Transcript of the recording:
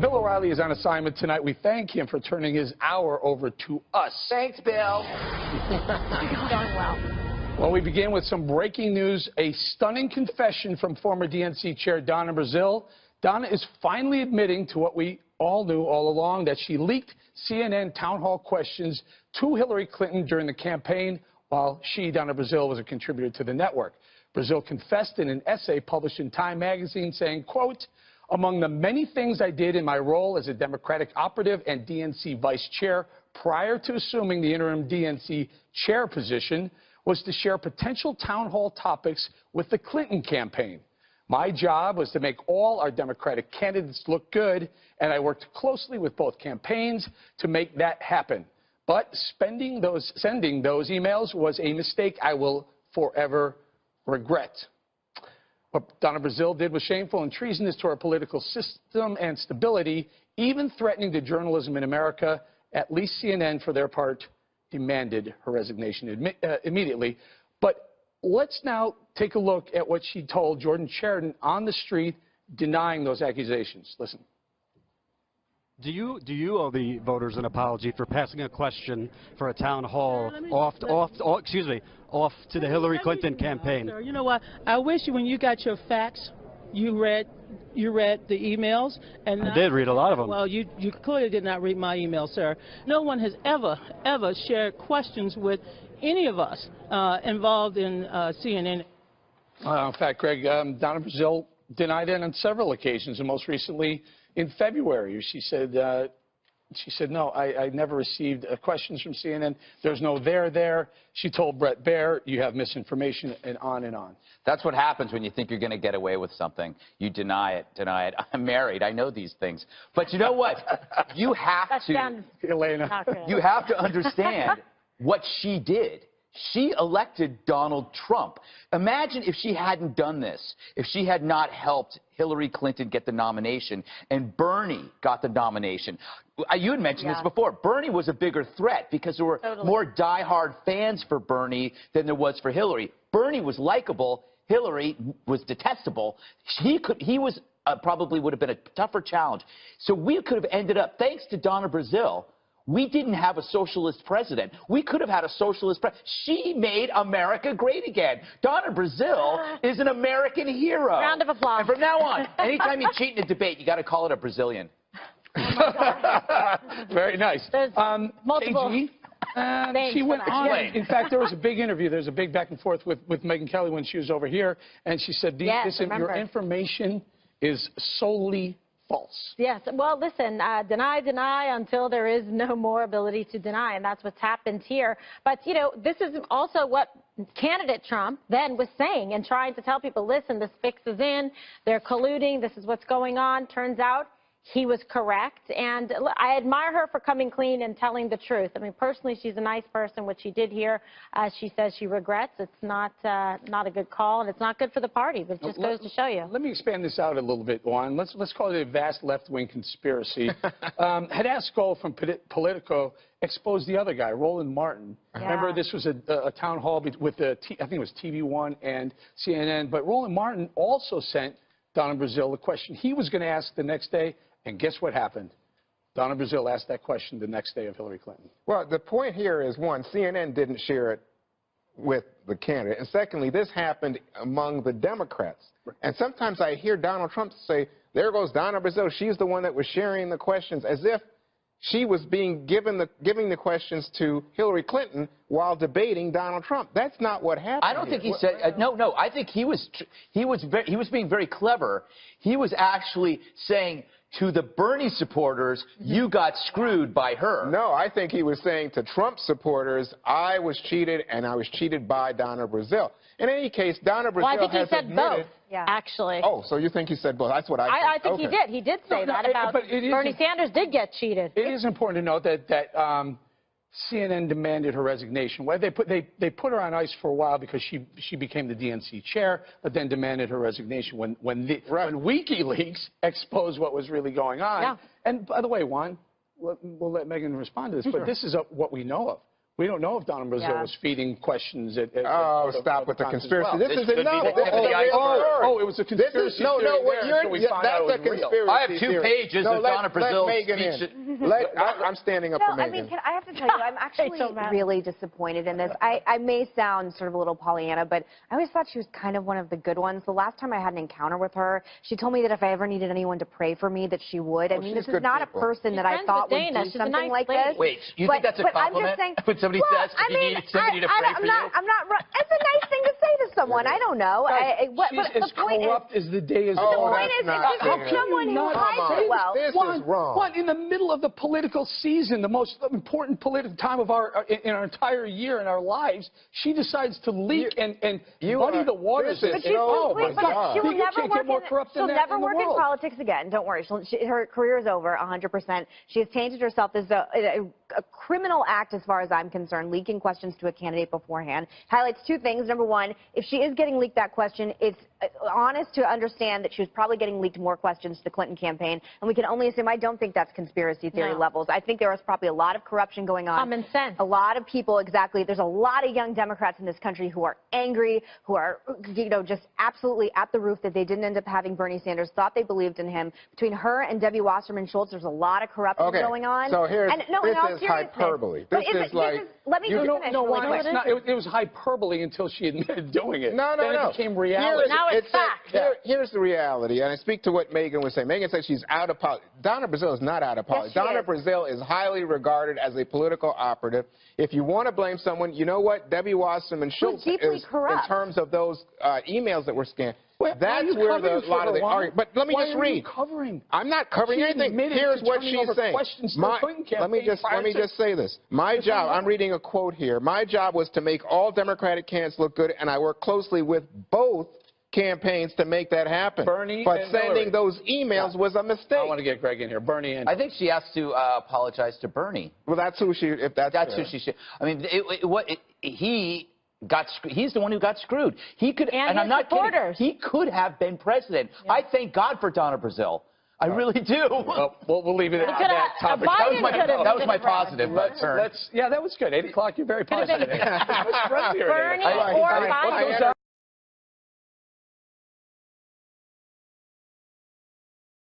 Bill O'Reilly is on assignment tonight. We thank him for turning his hour over to us. Thanks, Bill. Going well. Well, we begin with some breaking news. A stunning confession from former DNC Chair Donna Brazile. Donna is finally admitting to what we all knew all along, that she leaked CNN town hall questions to Hillary Clinton during the campaign while she, Donna Brazile, was a contributor to the network. Brazile confessed in an essay published in Time magazine saying, quote, "Among the many things I did in my role as a Democratic operative and DNC vice chair prior to assuming the interim DNC chair position was to share potential town hall topics with the Clinton campaign. My job was to make all our Democratic candidates look good, and I worked closely with both campaigns to make that happen. But sending those emails was a mistake I will forever regret." What Donna Brazile did was shameful and treasonous to our political system and stability, even threatening to journalism in America. At least CNN, for their part, demanded her resignation immediately. But let's now take a look at what she told Jordan Sheridan on the street, denying those accusations. Listen. Do you owe the voters an apology for passing a question for a town hall off to the Hillary Clinton campaign? Sir, you know what? I wish when you got your facts, you read the emails. And I did read a lot of them. Well, you clearly did not read my email, sir. No one has ever shared questions with any of us involved in CNN. In fact, Greg, Donna Brazile denied it on several occasions, and most recently in February. She said, no, I never received questions from CNN. There's no there. She told Brett Baer, you have misinformation, and on and on. That's what happens when you think you're going to get away with something. You deny it. I'm married. I know these things. But you know what? You have you have to understand what she did. She elected Donald Trump. Imagine if she hadn't done this, if she had not helped Hillary Clinton get the nomination and Bernie got the nomination. You had mentioned this before. Bernie was a bigger threat because there were more diehard fans for Bernie than there was for Hillary. Bernie was likable. Hillary was detestable. He was probably would have been a tougher challenge. So we could have ended up, thanks to Donna Brazile, we didn't have a socialist president. We could have had a socialist president. She made America great again. Donna Brazile is an American hero. Round of applause. And from now on, anytime you cheat in a debate, you got to call it a Brazilian. Very nice. There's multiple. She went on. In fact, there was a big interview. There was a big back and forth with Megyn Kelly when she was over here, and she said, your information is solely false. Yes. Well, listen, deny until there is no more ability to deny, and that's what's happened here. But, you know, this is also what candidate Trump then was saying and trying to tell people, listen, this fix is in, they're colluding, this is what's going on. Turns out he was correct, and I admire her for coming clean and telling the truth. I mean, personally, she's a nice person. What she did here, she says she regrets. It's not a good call, and it's not good for the party, but it just goes to show you. Let me expand this out a little bit, Juan. Let's call it a vast left-wing conspiracy. Hadas Gold from Politico exposed the other guy, Roland Martin. Yeah. Remember, this was a town hall with I think it was TV1 and CNN, but Roland Martin also sent Donna Brazile the question he was going to ask the next day. And guess what happened? Donna Brazile asked that question the next day of Hillary Clinton. Well, the point here is, one, CNN didn't share it with the candidate. And secondly, this happened among the Democrats. Right. And sometimes I hear Donald Trump say, there goes Donna Brazile. She's the one that was sharing the questions, as if she was giving the questions to Hillary Clinton while debating Donald Trump. That's not what happened. I don't think he said no. I think he was being very clever. He was actually saying to the Bernie supporters, you got screwed by her. No, I think he was saying to Trump supporters, I was cheated, and I was cheated by Donna Brazile. In any case, Donna Brazile I think he said admitted, both, actually. Oh, so you think he said both? That's what I think he did. He did say that about Bernie Sanders did get cheated. It is important to note that CNN demanded her resignation. Well, they put her on ice for a while because she became the DNC chair, but then demanded her resignation when WikiLeaks exposed what was really going on. Yeah. And by the way, Juan, we'll let Megyn respond to this, but this is what we know of. We don't know if Donna Brazile was feeding questions at oh, stop with the conspiracy. Well. This is could be no. the tip of the iceberg. Oh, it was a conspiracy no, theory what there you're, until we find out that's it a was real. conspiracy I have 2 theory. pages No, of Donna Brazile's Megan speech. I'm standing up No, for I Megan. mean, I have to tell you, I'm actually really disappointed in this. I may sound sort of a little Pollyanna, but I always thought she was kind of one of the good ones. The last time I had an encounter with her, she told me that if I ever needed anyone to pray for me, that she would. I mean, this is not a person that I thought would do something like this. Wait, you think that's a compliment? When somebody says, if you need somebody to pray for you? It's a nice thing to say to someone. I don't know. She's as corrupt as the day is the long. point is, if someone who hides it well. This is wrong. What, in the middle of the political season, the most important political time of in our entire year in our lives, she decides to leak and muddy the waters. But she will never work in politics again. Don't worry. Her career is over 100%. She has tainted herself. This is a criminal act as far as I'm concerned, leaking questions to a candidate beforehand. Highlights 2 things. Number 1, if she is getting leaked that question, it's honest to understand that she was probably getting leaked more questions to the Clinton campaign, and we can only assume. I don't think that's conspiracy theory levels. I think there was probably a lot of corruption going on. Common sense. A lot of people, exactly. There's a lot of young Democrats in this country who are angry, who are, just absolutely at the roof that they didn't end up having Bernie Sanders, thought they believed in him. Between her and Debbie Wasserman Schultz, there's a lot of corruption going on. So here's, this is hyperbole. This is like... Let me finish. It was hyperbole until she admitted doing it. No. Then it became reality. Now it's fact. Here's the reality, and I speak to what Megan was saying. Megan said she's out of politics. Donna Brazile is not out of politics. Yes, Donna Brazile is highly regarded as a political operative. If you want to blame someone, you know what? Debbie Wasserman Schultz is, in terms of those emails that were scanned. That's where a lot of the argument. But let me just read. I'm not covering anything. Here's what she's saying. Let me just say this. My job, I'm reading a quote here. My job was to make all Democratic candidates look good, and I worked closely with both campaigns to make that happen. But sending those emails was a mistake. I want to get Greg in here. Bernie and... I think she has to apologize to Bernie. Well, that's who she... If that's who she should... I mean, he's the one who got screwed. He could, and I'm not kidding, he could have been president. I thank God for Donna Brazile. I really do. Well, we'll leave it at that topic. That was my positive turn. Yeah, that was good. 8 o'clock, you're very positive. Bernie or Biden.